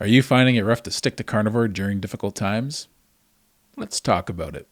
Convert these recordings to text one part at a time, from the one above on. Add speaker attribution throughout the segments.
Speaker 1: Are you finding it rough to stick to carnivore during difficult times? Let's talk about it.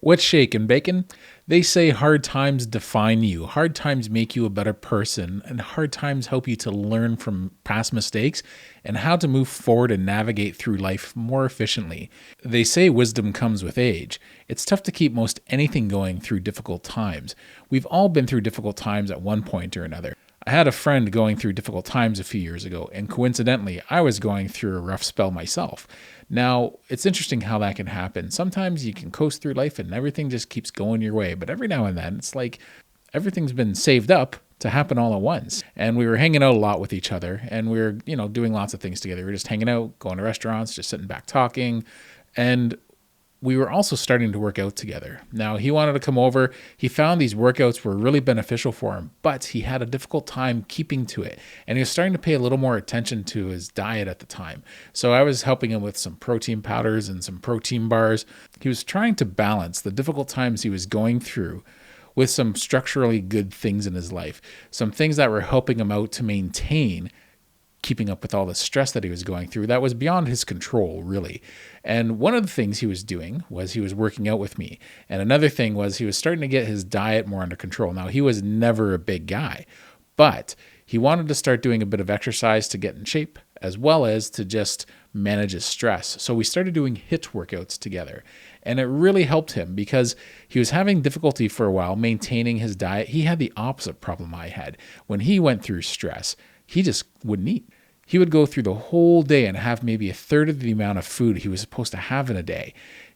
Speaker 1: What's shaking, bacon? They say hard times define you. Hard times make you a better person, and hard times help you to learn from past mistakes and how to move forward and navigate through life more efficiently. They say wisdom comes with age. It's tough to keep most anything going through difficult times. We've all been through difficult times at one point or another. I had a friend going through difficult times a few years ago, and coincidentally, I was going through a rough spell myself. Now, it's interesting how that can happen. Sometimes you can coast through life and everything just keeps going your way, but every now and then, it's like everything's been saved up to happen all at once. And we were hanging out a lot with each other, and we were, doing lots of things together. We were just hanging out, going to restaurants, just sitting back talking, and we were also starting to work out together. Now, he wanted to come over. He found these workouts were really beneficial for him, but he had a difficult time keeping to it. And he was starting to pay a little more attention to his diet at the time. So I was helping him with some protein powders and some protein bars. He was trying to balance the difficult times he was going through with some structurally good things in his life, some things that were helping him out to maintain keeping up with all the stress that he was going through that was beyond his control, really. And one of the things he was doing was he was working out with me. And another thing was he was starting to get his diet more under control. Now, he was never a big guy, but he wanted to start doing a bit of exercise to get in shape, as well as to just manage his stress. So we started doing HIIT workouts together. And it really helped him because he was having difficulty for a while maintaining his diet. He had the opposite problem I had. When he went through stress, he just wouldn't eat. He would go through the whole day and have maybe a third of the amount of food he was supposed to have in a day.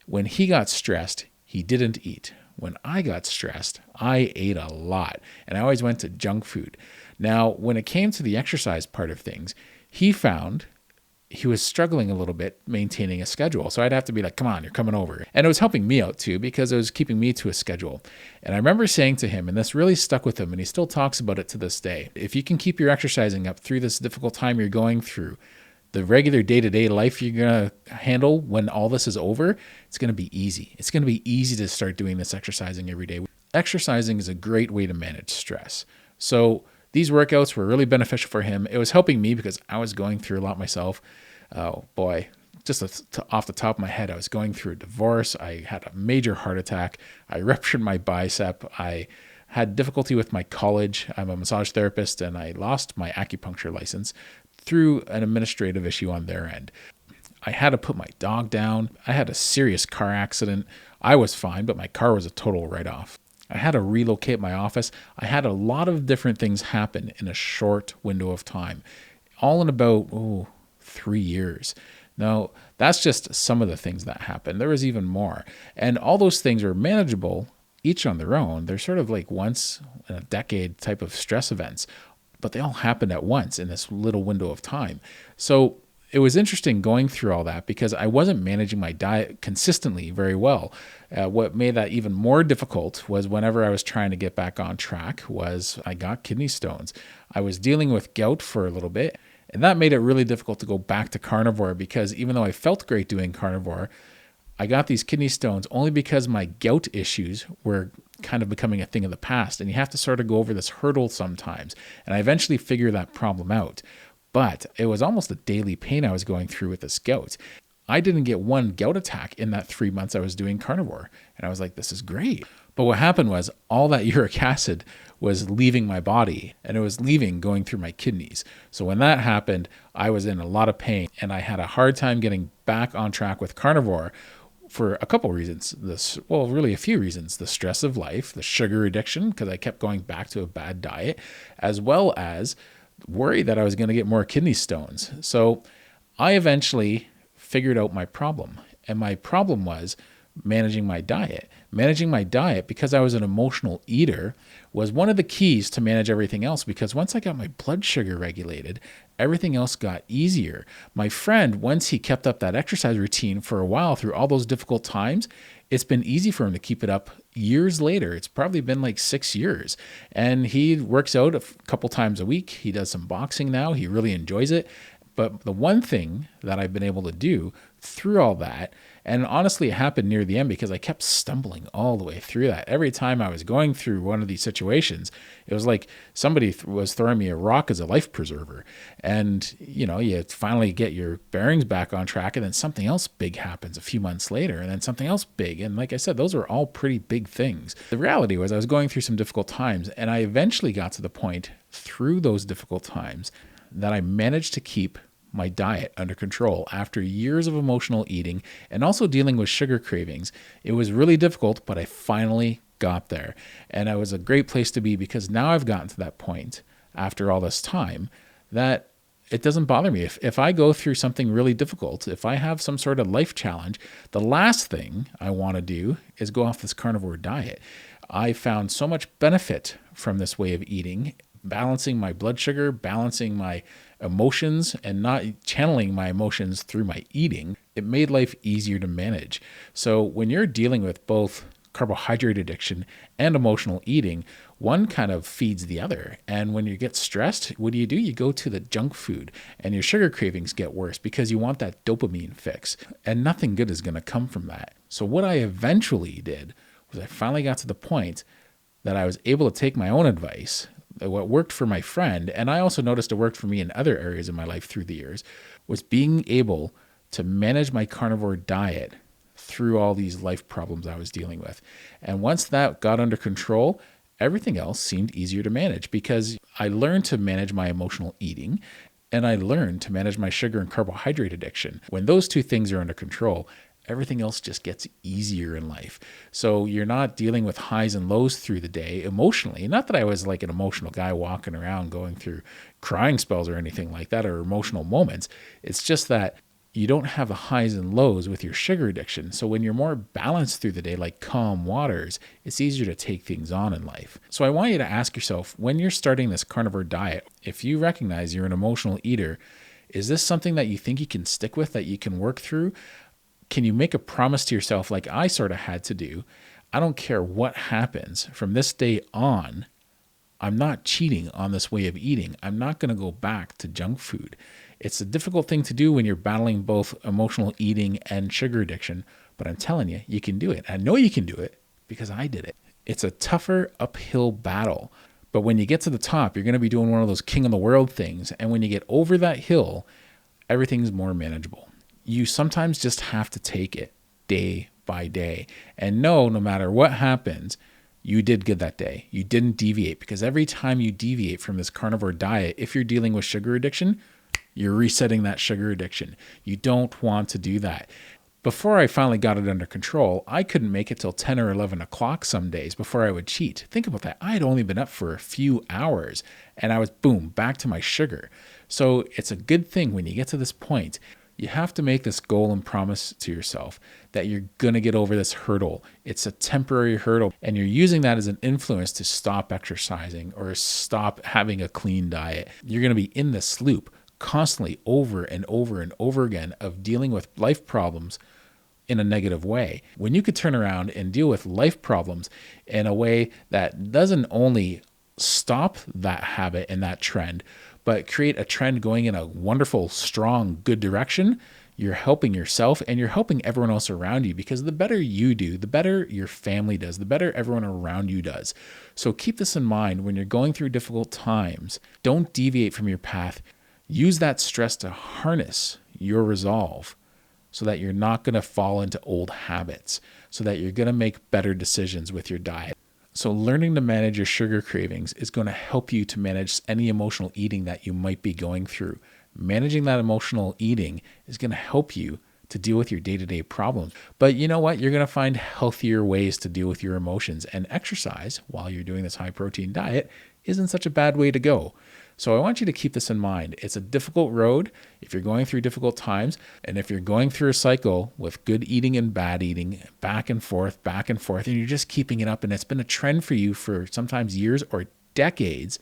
Speaker 1: When he got stressed, he didn't eat. When I got stressed, I ate a lot, and I always went to junk food. Now, when it came to the exercise part of things, he found he was struggling a little bit maintaining a schedule. So I'd have to be like, come on, you're coming over. And it was helping me out too, because it was keeping me to a schedule. And I remember saying to him, and this really stuck with him, and he still talks about it to this day, if you can keep your exercising up through this difficult time you're going through, the regular day-to-day life you're going to handle when all this is over, it's going to be easy. It's going to be easy to start doing this exercising every day. Exercising is a great way to manage stress. So these workouts were really beneficial for him. It was helping me because I was going through a lot myself. Oh boy, just off the top of my head, I was going through a divorce. I had a major heart attack. I ruptured my bicep. I had difficulty with my college. I'm a massage therapist, and I lost my acupuncture license through an administrative issue on their end. I had to put my dog down. I had a serious car accident. I was fine, but my car was a total write-off. I had to relocate my office. I had a lot of different things happen in a short window of time, all in about 3 years. Now, that's just some of the things that happened. There was even more. And all those things are manageable, each on their own. They're sort of like once in a decade type of stress events, but they all happened at once in this little window of time. So it was interesting going through all that because I wasn't managing my diet consistently very well. What made that even more difficult was whenever I was trying to get back on track was I got kidney stones. I was dealing with gout for a little bit, and that made it really difficult to go back to carnivore because even though I felt great doing carnivore, I got these kidney stones only because my gout issues were kind of becoming a thing of the past. And you have to sort of go over this hurdle sometimes. And I eventually figured that problem out. But it was almost a daily pain I was going through with this gout. I didn't get one gout attack in that 3 months I was doing carnivore. And I was like, this is great. But what happened was all that uric acid was leaving my body, and it was going through my kidneys. So when that happened, I was in a lot of pain, and I had a hard time getting back on track with carnivore for a couple reasons. Really a few reasons. The stress of life, the sugar addiction, because I kept going back to a bad diet, as well as worry that I was going to get more kidney stones. So I eventually figured out my problem. And my problem was managing my diet. Managing my diet, because I was an emotional eater, was one of the keys to manage everything else, because once I got my blood sugar regulated, everything else got easier. My friend, once he kept up that exercise routine for a while through all those difficult times, it's been easy for him to keep it up years later. It's probably been like 6 years. And he works out a couple times a week. He does some boxing now. He really enjoys it. But the one thing that I've been able to do through all that. And honestly, it happened near the end because I kept stumbling all the way through that. Every time I was going through one of these situations, it was like somebody was throwing me a rock as a life preserver. And, you finally get your bearings back on track, and then something else big happens a few months later, and then something else big. And like I said, those are all pretty big things. The reality was I was going through some difficult times, and I eventually got to the point through those difficult times that I managed to keep my diet under control after years of emotional eating and also dealing with sugar cravings. It was really difficult, but I finally got there. And it was a great place to be because now I've gotten to that point after all this time that it doesn't bother me. If I go through something really difficult, if I have some sort of life challenge, the last thing I want to do is go off this carnivore diet. I found so much benefit from this way of eating, balancing my blood sugar, balancing my emotions, and not channeling my emotions through my eating. It made life easier to manage. So when you're dealing with both carbohydrate addiction and emotional eating, one kind of feeds the other. And when you get stressed, what do? You go to the junk food, and your sugar cravings get worse because you want that dopamine fix, and nothing good is going to come from that. So what I eventually did was I finally got to the point that I was able to take my own advice, what worked for my friend, and I also noticed it worked for me in other areas of my life through the years, was being able to manage my carnivore diet through all these life problems I was dealing with. And once that got under control, everything else seemed easier to manage because I learned to manage my emotional eating, and I learned to manage my sugar and carbohydrate addiction. When those two things are under control, everything else just gets easier in life. So you're not dealing with highs and lows through the day emotionally. Not that I was like an emotional guy walking around going through crying spells or anything like that, or emotional moments. It's just that you don't have the highs and lows with your sugar addiction. So when you're more balanced through the day, like calm waters, it's easier to take things on in life. So I want you to ask yourself, when you're starting this carnivore diet, if you recognize you're an emotional eater, is this something that you think you can stick with, that you can work through? Can you make a promise to yourself like I sort of had to do? I don't care what happens from this day on. I'm not cheating on this way of eating. I'm not going to go back to junk food. It's a difficult thing to do when you're battling both emotional eating and sugar addiction, but I'm telling you, you can do it. I know you can do it because I did it. It's a tougher uphill battle, but when you get to the top, you're going to be doing one of those king of the world things. And when you get over that hill, everything's more manageable. You sometimes just have to take it day by day and know no matter what happens, you did good that day. You didn't deviate, because every time you deviate from this carnivore diet, if you're dealing with sugar addiction, you're resetting that sugar addiction. You don't want to do that. Before I finally got it under control, I couldn't make it till 10 or 11 o'clock some days before I would cheat. Think about that. I had only been up for a few hours and I was, boom, back to my sugar. So it's a good thing when you get to this point. You have to make this goal and promise to yourself that you're going to get over this hurdle. It's a temporary hurdle, and you're using that as an influence to stop exercising or stop having a clean diet. You're going to be in this loop constantly over and over and over again of dealing with life problems in a negative way. When you could turn around and deal with life problems in a way that doesn't only stop that habit and that trend, but create a trend going in a wonderful, strong, good direction, you're helping yourself and you're helping everyone else around you, because the better you do, the better your family does, the better everyone around you does. So keep this in mind when you're going through difficult times. Don't deviate from your path. Use that stress to harness your resolve so that you're not going to fall into old habits, so that you're going to make better decisions with your diet. So learning to manage your sugar cravings is going to help you to manage any emotional eating that you might be going through. Managing that emotional eating is going to help you to deal with your day-to-day problems. But you know what? You're going to find healthier ways to deal with your emotions, and exercise while you're doing this high-protein diet isn't such a bad way to go. So I want you to keep this in mind. It's a difficult road if you're going through difficult times, and if you're going through a cycle with good eating and bad eating, back and forth, and you're just keeping it up, and it's been a trend for you for sometimes years or decades,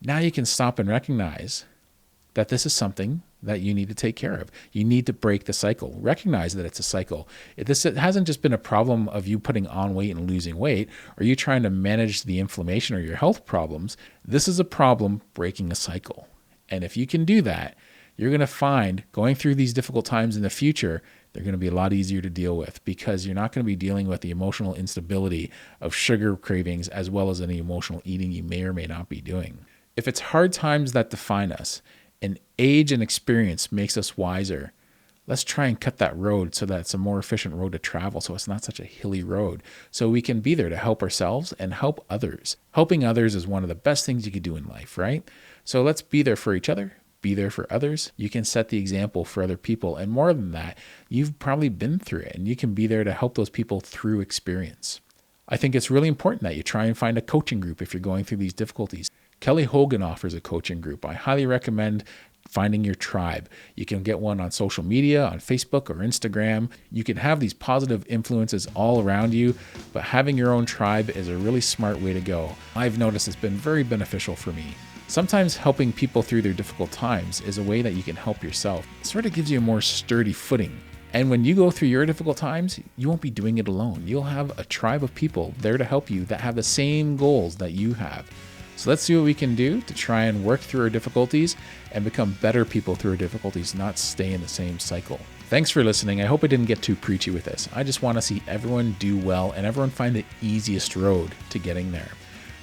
Speaker 1: now you can stop and recognize that this is something that you need to take care of. You need to break the cycle. Recognize that it's a cycle. It hasn't just been a problem of you putting on weight and losing weight, or you trying to manage the inflammation or your health problems. This is a problem breaking a cycle. And if you can do that, you're going to find going through these difficult times in the future, they're going to be a lot easier to deal with because you're not going to be dealing with the emotional instability of sugar cravings as well as any emotional eating you may or may not be doing. If it's hard times that define us and age and experience makes us wiser, let's try and cut that road so that it's a more efficient road to travel, so it's not such a hilly road, so we can be there to help ourselves and help others. Helping others is one of the best things you could do in life, right? So let's be there for each other, be there for others. You can set the example for other people, and more than that, you've probably been through it, and you can be there to help those people through experience. I think it's really important that you try and find a coaching group if you're going through these difficulties. Kelly Hogan offers a coaching group. I highly recommend finding your tribe. You can get one on social media, on Facebook or Instagram. You can have these positive influences all around you, but having your own tribe is a really smart way to go. I've noticed it's been very beneficial for me. Sometimes helping people through their difficult times is a way that you can help yourself. It sort of gives you a more sturdy footing. And when you go through your difficult times, you won't be doing it alone. You'll have a tribe of people there to help you that have the same goals that you have. So let's see what we can do to try and work through our difficulties and become better people through our difficulties, not stay in the same cycle. Thanks for listening. I hope I didn't get too preachy with this. I just want to see everyone do well and everyone find the easiest road to getting there.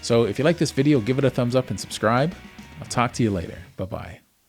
Speaker 1: So if you like this video, give it a thumbs up and subscribe. I'll talk to you later. Bye-bye.